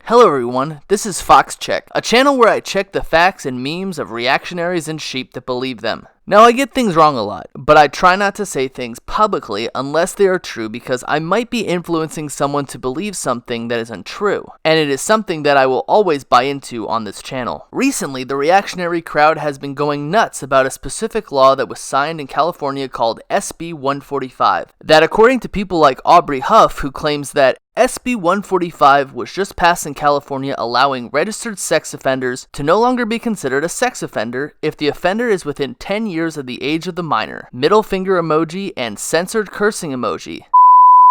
Hello everyone, this is Fox Check, a channel where I check the facts and memes of reactionaries and sheep that believe them. Now I get things wrong a lot, but I try not to say things publicly unless they are true because I might be influencing someone to believe something that is untrue, and it is something that I will always buy into on this channel. Recently, the reactionary crowd has been going nuts about a specific law that was signed in California called SB 145, that according to people like Aubrey Huff, who claims that SB 145 was just passed in California allowing registered sex offenders to no longer be considered a sex offender if the offender is within 10 years of the age of the minor. Middle finger emoji and censored cursing emoji.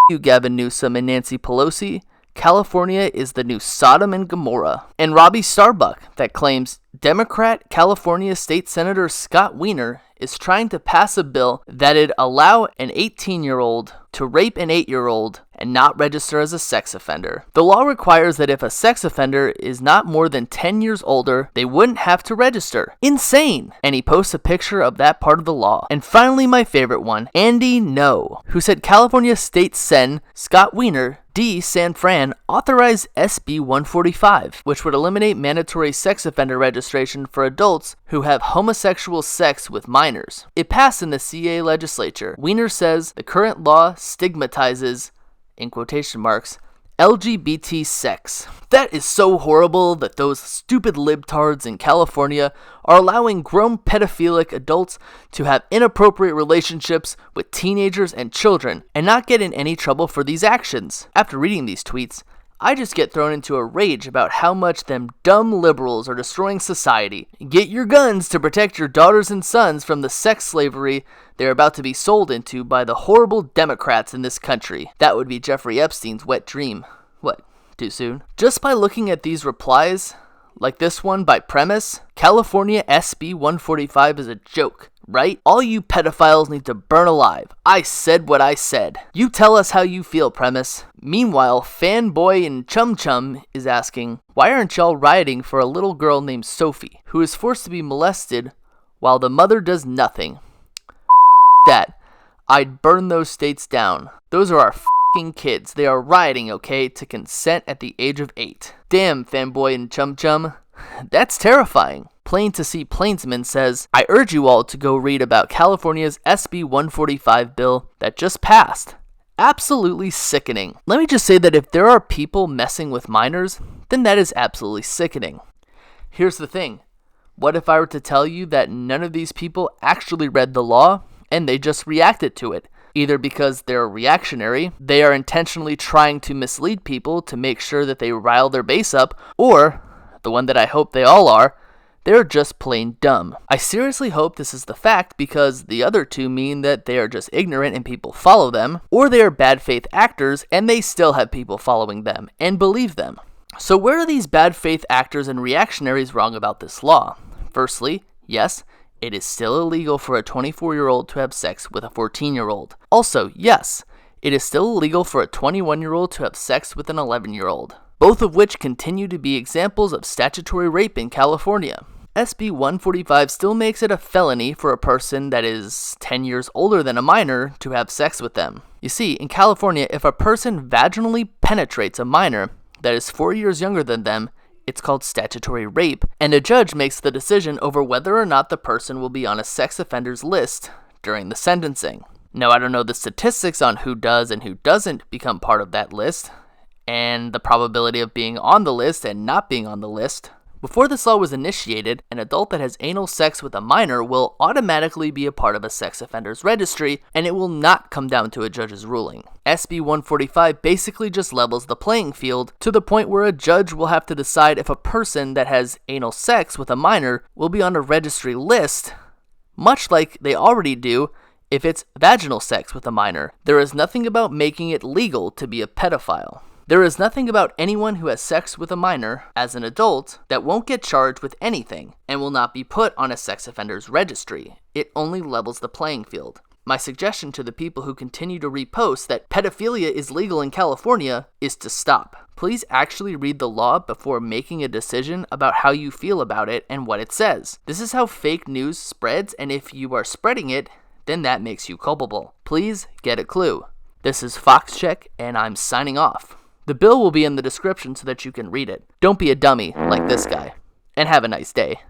You Gavin Newsom and Nancy Pelosi. California is the new Sodom and Gomorrah. And Robbie Starbuck that claims Democrat California State Senator Scott Wiener is trying to pass a bill that'd allow an 18-year-old to rape an 8-year-old and not register as a sex offender. The law requires that if a sex offender is not more than 10 years older, they wouldn't have to register. Insane! And he posts a picture of that part of the law. And finally, my favorite one, Andy No, who said California State Sen Scott Wiener D. San Fran authorized SB 145, which would eliminate mandatory sex offender registration for adults who have homosexual sex with minors. It passed in the CA legislature. Wiener says the current law stigmatizes, in quotation marks, LGBT sex. That is so horrible that those stupid libtards in California are allowing grown pedophilic adults to have inappropriate relationships with teenagers and children and not get in any trouble for these actions. After reading these tweets, I just get thrown into a rage about how much them dumb liberals are destroying society. Get your guns to protect your daughters and sons from the sex slavery they're about to be sold into by the horrible Democrats in this country. That would be Jeffrey Epstein's wet dream. What, too soon? Just by looking at these replies, like this one by Premise, California SB 145 is a joke, right? All you pedophiles need to burn alive. I said what I said. You tell us how you feel, Premise. Meanwhile, Fanboy and Chum Chum is asking, why aren't y'all rioting for a little girl named Sophie, who is forced to be molested while the mother does nothing? That. I'd burn those states down. Those are our f***ing kids. They are rioting, okay, to consent at the age of 8. Damn, Fanboy and Chum Chum. That's terrifying. Plain to See Plainsman says, I urge you all to go read about California's SB 145 bill that just passed. Absolutely sickening. Let me just say that if there are people messing with minors, then that is absolutely sickening. Here's the thing. What if I were to tell you that none of these people actually read the law and they just reacted to it? Either because they're reactionary, they are intentionally trying to mislead people to make sure that they rile their base up, or, the one that I hope they all are, they're just plain dumb. I seriously hope this is the fact because the other two mean that they are just ignorant and people follow them, or they are bad faith actors and they still have people following them and believe them. So where are these bad faith actors and reactionaries wrong about this law? Firstly, yes, it is still illegal for a 24-year-old to have sex with a 14-year-old. Also, yes, it is still illegal for a 21-year-old to have sex with an 11-year-old. Both of which continue to be examples of statutory rape in California. SB 145 still makes it a felony for a person that is 10 years older than a minor to have sex with them. You see, in California, if a person vaginally penetrates a minor that is 4 years younger than them, it's called statutory rape, and a judge makes the decision over whether or not the person will be on a sex offenders list during the sentencing. Now, I don't know the statistics on who does and who doesn't become part of that list, and the probability of being on the list and not being on the list. Before this law was initiated, an adult that has anal sex with a minor will automatically be a part of a sex offenders registry, and it will not come down to a judge's ruling. SB 145 basically just levels the playing field to the point where a judge will have to decide if a person that has anal sex with a minor will be on a registry list, much like they already do if it's vaginal sex with a minor. There is nothing about making it legal to be a pedophile. There is nothing about anyone who has sex with a minor as an adult that won't get charged with anything and will not be put on a sex offenders registry. It only levels the playing field. My suggestion to the people who continue to repost that pedophilia is legal in California is to stop. Please actually read the law before making a decision about how you feel about it and what it says. This is how fake news spreads, and if you are spreading it, then that makes you culpable. Please get a clue. This is Fox Check, and I'm signing off. The bill will be in the description so that you can read it. Don't be a dummy like this guy. And have a nice day.